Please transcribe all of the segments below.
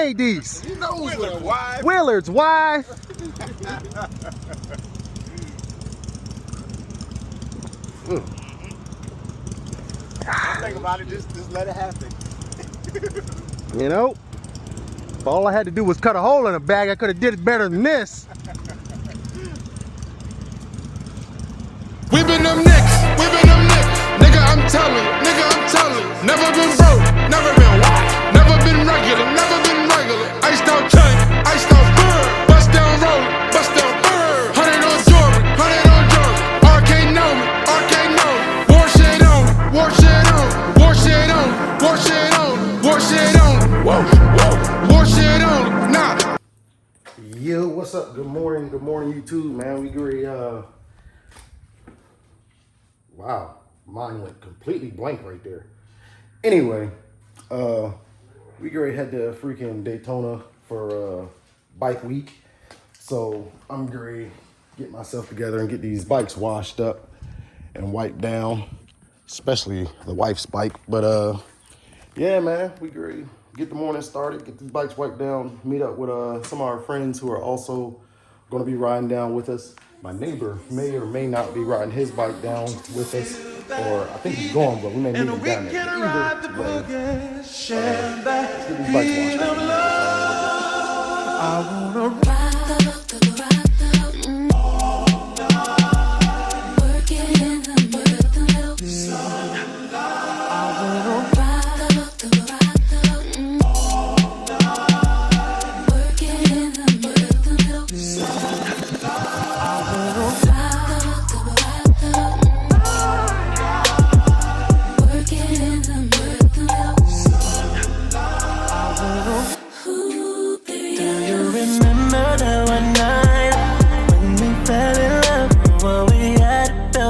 made these? You know Willards, why? Willards, why? Don't think about it, just let it happen. You know, if all I had to do was cut a hole in the bag, I could have did it better than this. We been them nicks, nigga I'm telling, never been broke, never been wild, never been regular, iced out chain, iced out bird, bust down rollin', bird, 100 on Jordan, arcade know me, war shit on, war shit on, nah. Yo, what's up? Good morning, YouTube, man. We agree, wow, mine went completely blank right there. Anyway, we get ready to head to freaking Daytona for bike week. So I'm ready to get myself together and get these bikes washed up and wiped down, especially the wife's bike. But yeah, man, we ready to get the morning started, get these bikes wiped down, meet up with some of our friends who are also going to be riding down with us. My neighbor may or may not be riding his bike down with us, or I think he's going, but we may meet him down there. Either way, let's get these bikes washed down.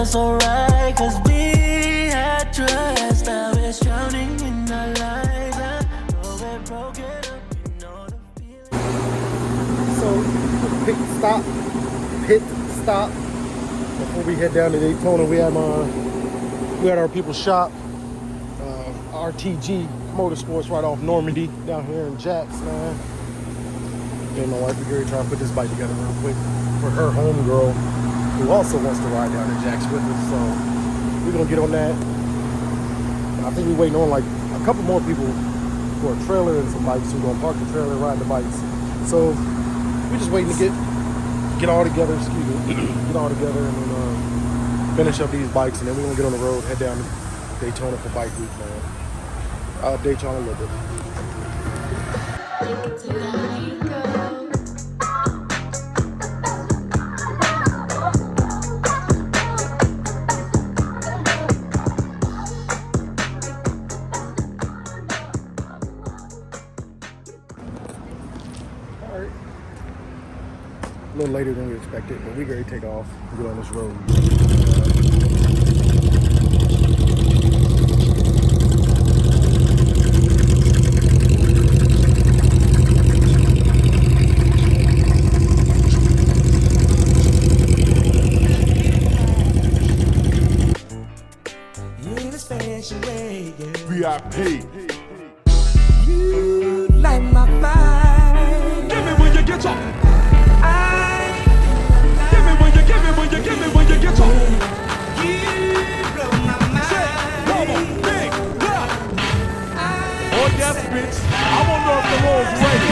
So right, cause we had trust. Now it's drowning in our lives. I know we're broken up, you know the feeling. So, pit stop. Before we head down to Daytona, we had our people shop, RTG Motorsports right off Normandy down here in Jax, man. Me and my wife are going to try and put this bike together real quick for her homegirl, who also wants to ride down to Jax with us. So we're gonna get on that. I think we're waiting on like a couple more people for a trailer and some bikes who are gonna park the trailer and ride the bikes. So we're just waiting to get all together, get all together and then finish up these bikes, and then we're gonna get on the road, head down to Daytona for bike week, man. I'll update y'all a little bit. A little later than we expected, but we're ready to take off and get on this road. VIP. You light my fire. Give me when you get up. Give me when you get up. You blow my mind. Big block. Oh yes, bitch. I wonder if the road's ready.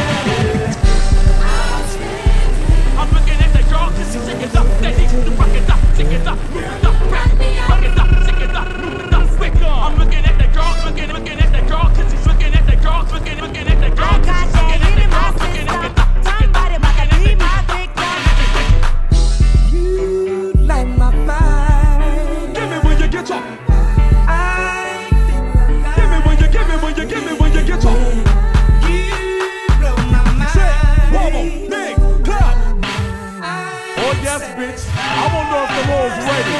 I'm looking at the draw, cause he's sick it up. They need to rock it up, sick it up, move it up, rock it up, sick it up, move it up, quick. I'm looking at the draw, looking at the draw, cause he's looking at the draw, looking at the draw, cause he's looking at the draw, looking at the draw. Somebody about to be my victim. You light my fire. Give me when you get up. Give me when you get up. You blow my mind. Big block. Oh yes, bitch. I wonder if the road's ready.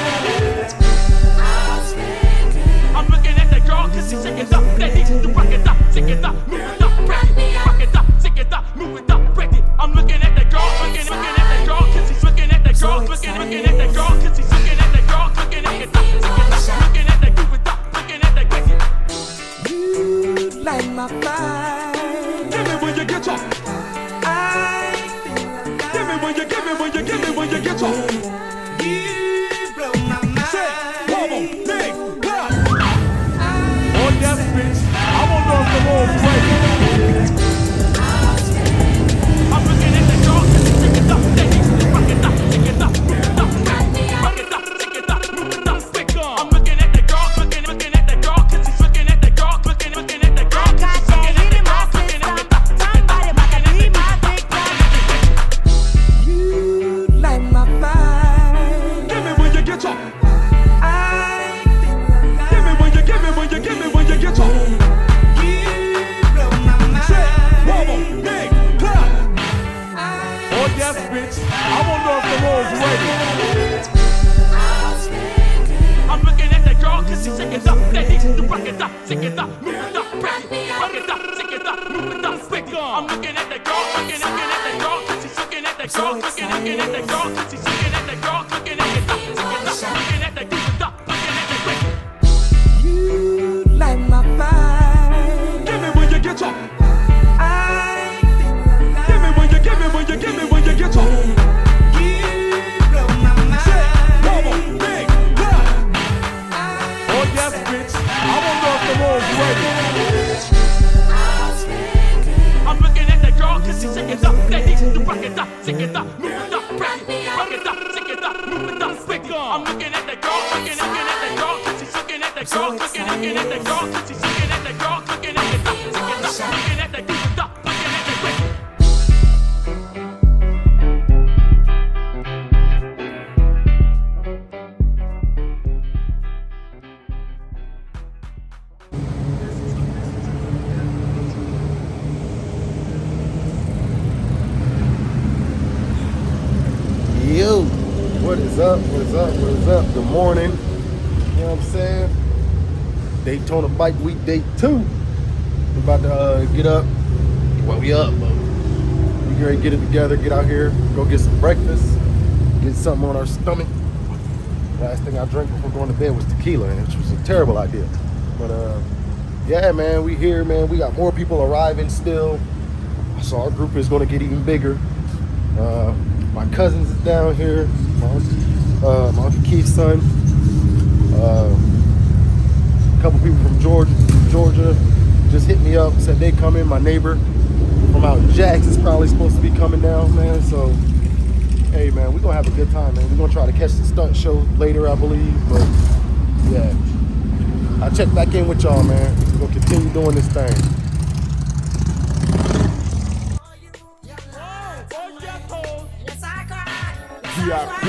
I'm looking at the draw, cause he's sick it up. They need to rock it up, sick it up, move it up, rock it up, sick it up, move it up, break it. I'm looking at the draw, looking at the draw, cause he's looking at the draw, looking at the draw, cause he's looking at the draw, looking at the draw, looking at the move it up, looking at the break it. You light my fire. Give me when you get up. yes, bitch. I wanna know if the road's ready. I'm looking at that girl cause she's shaking up that heat to rock it up, shake it up, move it up, rock it up, shake it up, move it up, quick. I'm looking at that girl, looking at that girl cause she's looking at that girl, looking at that girl cause she's looking at that girl, looking at that girl, looking at that girl, looking at that quick. You light my fire. Give me when you get your. I feel alive. Give me when you get your. You blow my mind. Double, big, blood. Oh yes, bitch. I wanna know if the road's ready. I'm looking at that girl cause she's shaking up that heat to rock it up, shake it up, move it up, rock it up, shake it up, move it up, quick. I'm looking at that girl, looking at that girl cause she's looking at that girl, looking at that girl cause she's looking at that girl, looking at that girl, looking at that girl, looking at that quick. Yo, what is up? What is up? What is up? Good morning. You know what I'm saying? Daytona Bike Week Day 2. We're about to get up. Well, we up, but we ready to get it together, get out here, go get some breakfast, get something on our stomach. Last thing I drank before going to bed was tequila, which was a terrible idea. But yeah, man, we here, man. We got more people arriving still. So our group is going to get even bigger. My cousins is down here. My Uncle Keith's son. A couple people from Georgia just hit me up, said they coming. My neighbor from out in Jax is probably supposed to be coming down, man. So, hey, man, we're going to have a good time, man. We're going to try to catch the stunt show later, I believe. But, yeah. I'll check back in with y'all, man. We're going to continue doing this thing. VIP.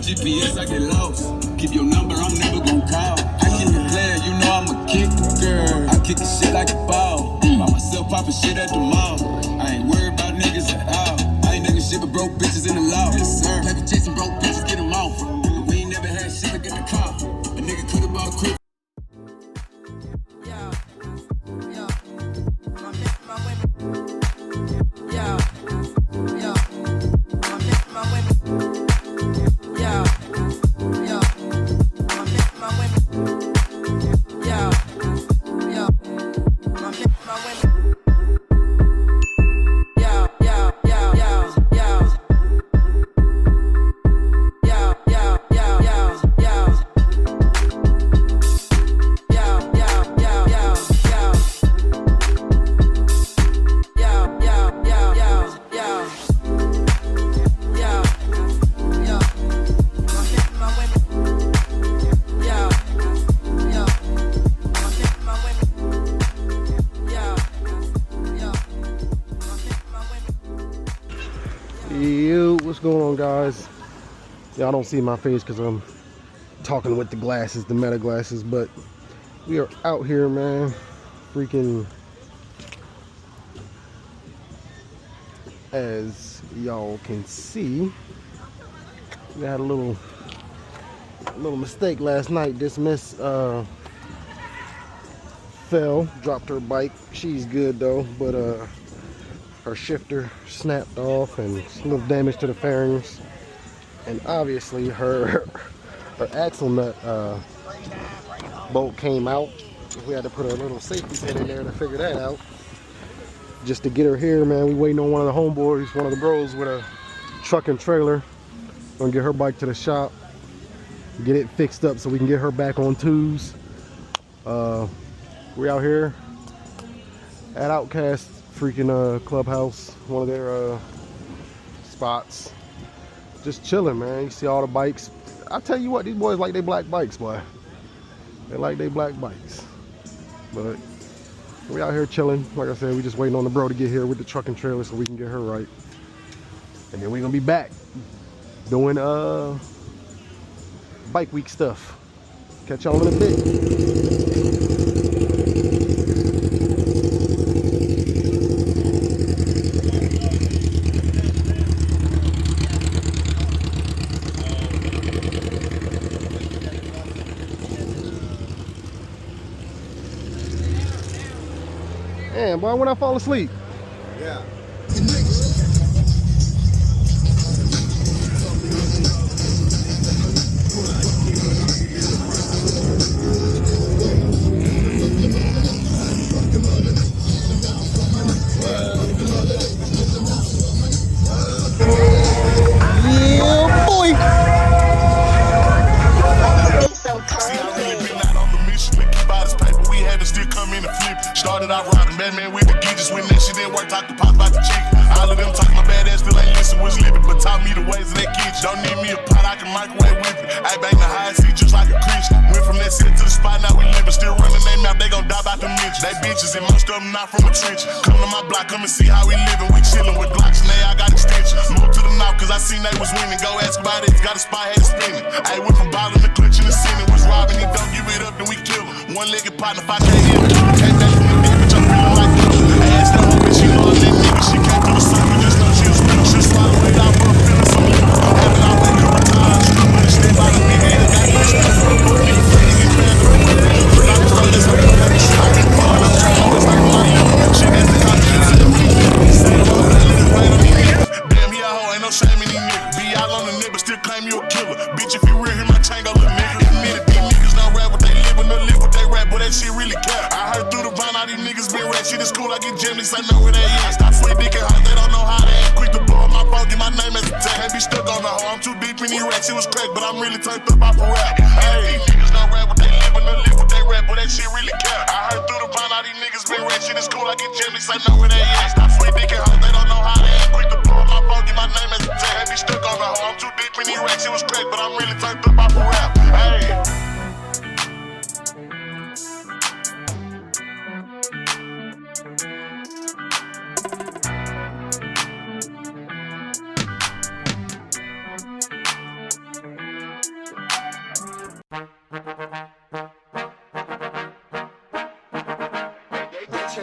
GPS, I get lost. Keep your number, I'm never gon' call. I keep it playing, you know I'm a kicker. I kick the shit like a ball. By myself popping shit at the mall. I ain't worried about niggas at all. I ain't niggas shit but broke bitches in the law. Yes, sir. Play with chasing broke bitches, get them off. We ain't never had shit to get the car. A nigga could've bought a crib. Yo, what's going on, guys? Y'all don't see my face because I'm talking with the glasses, the meta glasses, but we are out here, man. Freaking, as y'all can see, we had a little mistake last night. This miss fell, dropped her bike. She's good though, but her shifter snapped off and a little damage to the fairings, and obviously her axle nut bolt came out. We had to put a little safety pin in there to figure that out. Just to get her here, man, we waiting on one of the homeboys, one of the bros with a truck and trailer. Gonna get her bike to the shop, get it fixed up so we can get her back on twos. We out here at Outcast freaking clubhouse, one of their spots, just chilling, man. You see all the bikes. I tell you what, these boys like they black bikes, boy. They like they black bikes. But we out here chilling. Like I said, we just waiting on the bro to get here with the truck and trailer so we can get her right, and then we gonna be back doing bike week stuff. Catch y'all in a bit. Damn, boy, when I fall asleep. Yeah. Yeah, boy. Still come in and flip. Started out robbing Batman with the geeches. When that shit didn't work, talk to Pop about the chicken. All of them talking my bad ass, still ain't listen, was living. But taught me the ways of that kitchen. Don't need me a pot, I can microwave with it. I bang the high seat just like a Christian. Went from that city to the spot, now we living. Still running their mouth, they gon' die about the bitches. They bitches and most of them not from a trench. Come to my block, come and see how we living. We chillin' with Glocks and I got extensions. Moved to the north cause I seen they was winning. Go ask about it, got a spot, had to spin it. I went from ballin' the clutch in the center. Was robbing, he don't give it up, then we kill him. One-legged partner, if I can't hit him. Came back from the dead, bitch, I'm feeling like this. I asked her home, she know that nigga. She came through the circle, just know she was real. She swallowed it out for a feeling so little. Having all that good retire. But instead by the big head, got me stuff. Nigga afraid to get mad, but I'm ready. But I'm just this way, I'm ready. I get fun, I'm trying to like my little. She has the confidence in me. Say the whole thing, let it rain on me. Damn, he a hoe, ain't no shame in these niggas. Be out on the nigga, still claim you a killer. Bitch, if you real, hear my chain go, little nigga. Admit it, these niggas don't rap what they live and live what they rap, but that shit really cap. I heard through the vine, all these niggas been rap. Shit is cool, I get Jimmy's, I know where they at. Stop free dick and hoes, they don't know how to act. Quick to blow up my phone, get my name as a tag. Had me stuck on the hoe, I'm too deep in these racks. It was crack, but I'm really turned up off a rap. Hey, these niggas don't rap what they live and live what they rap, but that shit really cap. I heard through the vine, all these niggas been rap. Shit is cool, I get Jimmy's, I know where they at. Stop free dick and hoes, they don't know how to act. Quick to blow up my phone, get my name as a tag. Had me stuck on the hoe, I'm too deep in these racks. It was crack, but I'm really turned up off a rap. Hey.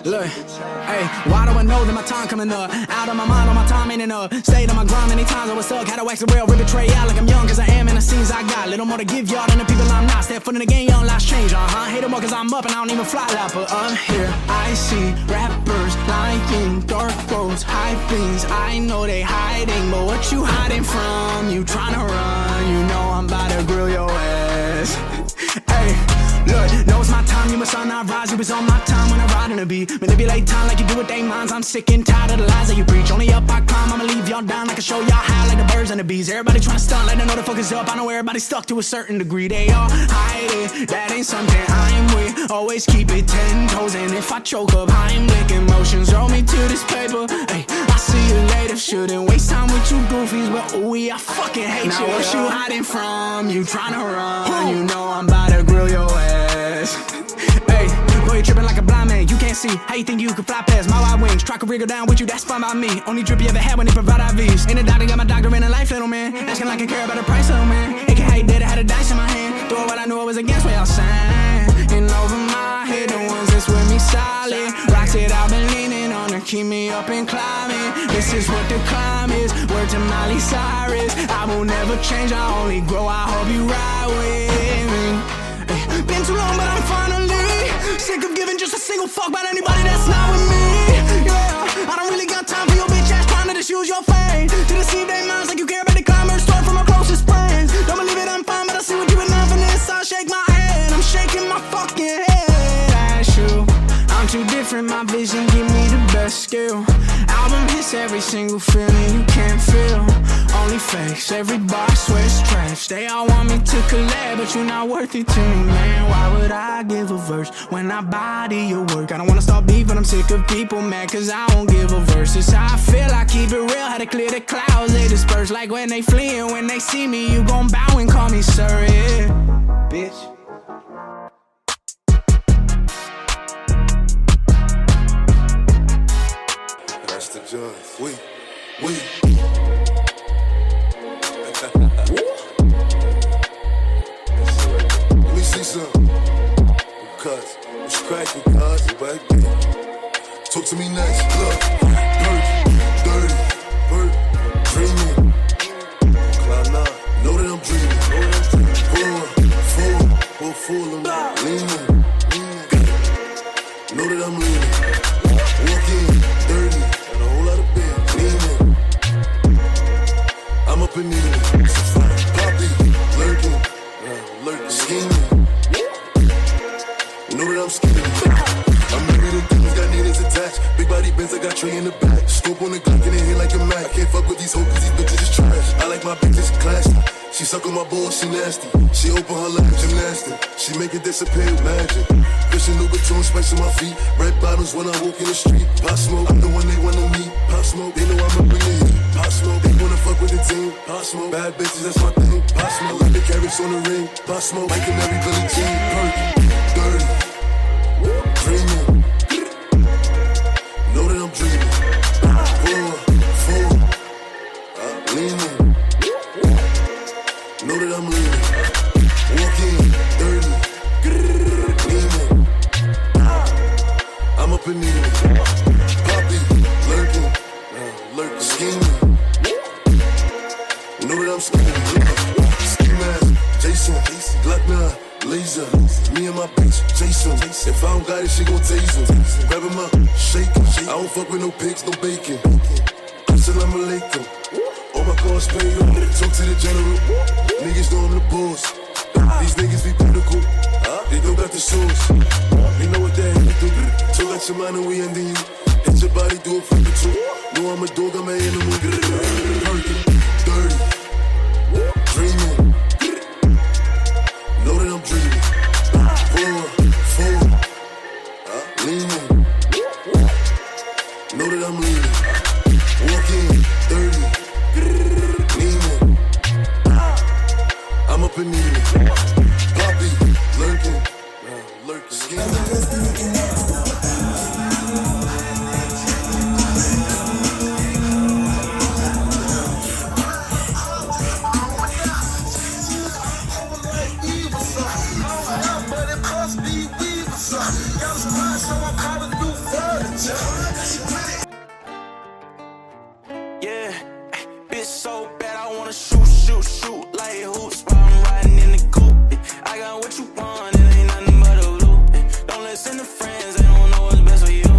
Look, hey, why do I know that my time coming up? Out of my mind, all my time ain't enough. Stayed on my grind many times, I was stuck. Had to wax the rail, rip a tray out like I'm young, cause I am in the scenes I got. Little more to give y'all than the people I'm not. Step foot in the game, young lives change, Hate them more cause I'm up and I don't even fly like, but I'm here. I see rappers lying, dark roads, high things. I know they hiding, but what you hiding from? You tryna run, you know I'm about to grill your ass. Hey, look, know it's my time, you must not rise. You was on my time when I ride in the beat. Manipulate time like you do with they minds. I'm sick and tired of the lies that you preach. Only up I climb, I'ma leave y'all down. I can show y'all how like the birds and the bees. Everybody tryna stunt like they know the fuck is up. I know everybody's stuck to a certain degree. They all hide it, that ain't something I'm with. Always keep it 10 toes, and if I choke up, I'm licking motions. Roll me to this paper, hey, I see you later. Shouldn't waste time with you goofies, but ooh, I fucking hate now you. Now what you hiding from? You tryna run, you know I'm about to grill your ass. Hey, boy, you tripping like a blind man. You can't see how you think you can fly past my wide wings. Try to wriggle down with you, that's fine by me. Only drip you ever had when they provide IVs. Ain't a doctor, got my doctor in a life, little man. Asking like I care about the price, little man. It can hate that I had a dice in my hand. Doing what I knew I was against what y'all saying. And over my head, the ones that's with me solid. Rocks that I've been leaning on to keep me up and climbing. This is what the climb is. Word to Miley Cyrus. I will never change, I only grow. I hope you ride with me. Been too long, but I'm finally sick of giving just a single fuck about anybody that's not with me. Yeah, I don't really got time for your bitch ass trying to just use your fame to deceive their minds like you care about the climbers. Start from my closest friends. Don't believe it, I'm fine, but I see what you been on for this. I shake my head, I'm shaking my fucking head. That's you. I'm too different, my vision give me the best skill. Album hits every single feeling you can't feel. Only fakes, every bar swears trash. They all want me to collab, but you're not worth it to me, man. Why would I give a verse when I body your work? I don't wanna start beef, but I'm sick of people mad cause I won't give a verse. It's how I feel, I keep it real, had to clear the clouds. They disperse like when they flee, and when they see me, you gon' bow and call me sir, yeah. Bitch. That's the judge. We. Let me see something. Cuz, what's cracking, cuz? You back there. Talk to me nice. Look, dirty, dreaming. Cloud 9, know that I'm dreaming. Full, I'm leaning. Know that I'm leaning. Walking, dirty, and a whole lot of big leaning. I'm up in the poppy, lurking, scheming. Know that I'm scheming. I'm married and things got needles attached. Big body Benz, I got tray in the back. Scope on the Glock in the head like a Mac. I can't fuck with these hoes cause these bitches is trash. I like my bitches classy. She suck on my balls, she nasty. She open her legs, gymnastic. She make it disappear with magic. Christian Louboutin, spice on my feet. Red bottoms when I walk in the street. Pop smoke, I'm the one they wanna meet. Pop smoke, they know I'ma bring the heat. Pop smoke, they wanna fuck with the team. Pop smoke, bad bitches, that's my thing. Pop smoke, like the carrots on the ring. Pop smoke, like in every Billie Jean. Dirty, dreaming. Know that I'm dreaming. Full, leaning. Know that I'm leaning. Walking, dirty, leaning. I'm up in the poppy, lurking, scheming. Know that I'm scheming. Ski mask, Jason, Glock 9, laser. Me and my bitch, Jason. If I don't got it, she gon' tase him. Grab him up, shake him. I don't fuck with no pigs, no bacon. Assalamu alaikum. All my cars paid up. Talk to the general. Niggas know I'm the boss. These niggas be political. They don't got the sauce. You know what that hit do. Talk out your mind and we ending you. Hit your body, do it for the two. Know I'm a dog, I'm an animal. Dirty, dreaming. Know that I'm dreaming. Full, leaning. Know that I'm leaning. Walking, dirty, leaning. I'm up in the poppy, lurking, scheming. it so bad, I wanna shoot, shoot, shoot like hoops while I'm riding in the coupe. I got what you want, it ain't nothing but a loop. Don't listen to friends, they don't know what's best for you.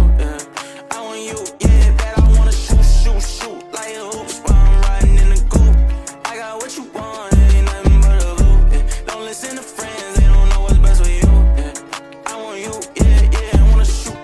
I want you, yeah, bad, I wanna shoot, shoot, shoot like hoops while I'm riding in the coupe. I got what you want, it ain't nothing but a loop. Don't listen to friends, they don't know what's best for you. I want you, yeah, I wanna shoot.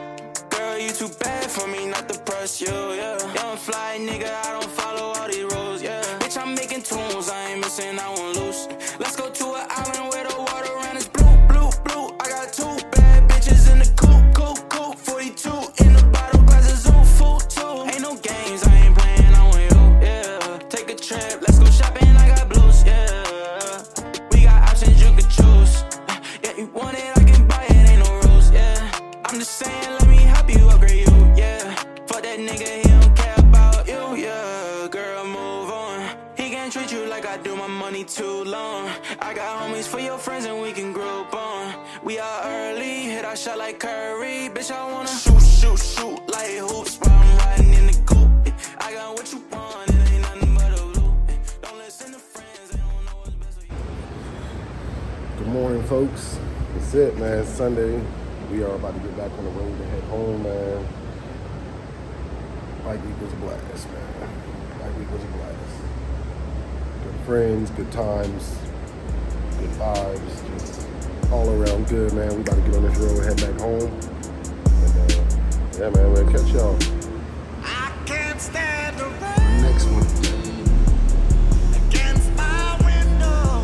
Girl, you too bad for me not to press you, yeah. Young fly nigga, I don't follow all these rules, yeah. Bitch, I'm making tunes, I ain't missing, I won't lose. Let's go to an island where the water around is blue, blue, blue. I got two bad bitches in the coupe, coupe, coupe. 42 in the bottle, glasses on full too. Ain't no games, I ain't playing, I want you, yeah. Take a trip, let's go shopping, I got blues, yeah. We got options, you can choose. Yeah, you want it, I can buy it, ain't no rules, yeah. I'm just saying, let me help you upgrade you, yeah. Fuck that nigga, he don't care about you, yeah. Girl, move on. He can't treat you like I do, my money too long. I got homies for your friends and we can group on. We are early, hit our shot like Curry. Bitch, I wanna shoot, shoot, shoot like hoops while I'm riding in the coupe. I got what you want, it ain't nothing but a loop. Don't listen to friends, they don't know what's best for you. Good morning, folks. That's it, man. Sunday. We are about to get back on the road to head home, man. Bike week was a blast, man. Bike week was a blast. Good friends, good times, good vibes, just all around good, man. We about to get on this road, head back home. And yeah, man, we'll catch y'all I can't stand the rain next one. against my window.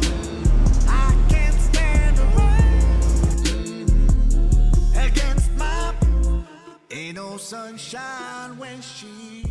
I can't stand the rain against my. Ain't no sunshine when she